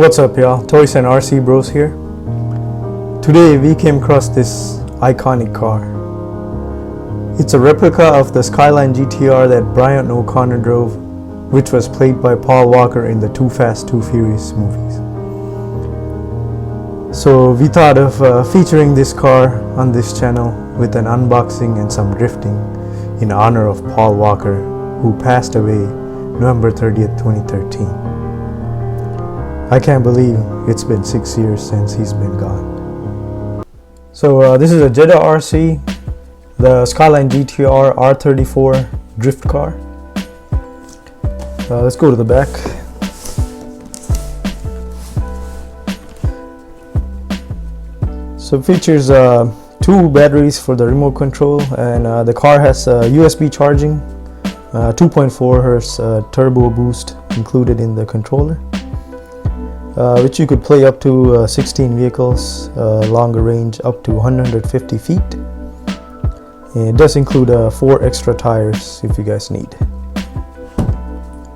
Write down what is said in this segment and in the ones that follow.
What's up, y'all? Toys and RC Bros here. Today we came across this iconic car. It's a replica of the Skyline GT-R that Brian O'Connor drove, which was played by Paul Walker in the Too Fast, Too Furious movies. So we thought of featuring this car on this channel with an unboxing and some drifting in honor of Paul Walker, who passed away November 30th, 2013. I can't believe it's been 6 years since he's been gone. So this is a Jada RC, the Skyline GT-R R34 drift car. Let's go to the back. So it features 2 batteries for the remote control, and the car has USB charging, 2.4 Hz turbo boost included in the controller, which you could play up to 16 vehicles, longer range up to 150 feet. And it does include 4 extra tires if you guys need.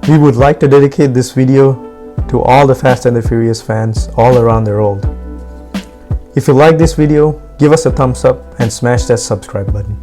We would like to dedicate this video to all the Fast and the Furious fans all around the world. If you like this video, give us a thumbs up and smash that subscribe button.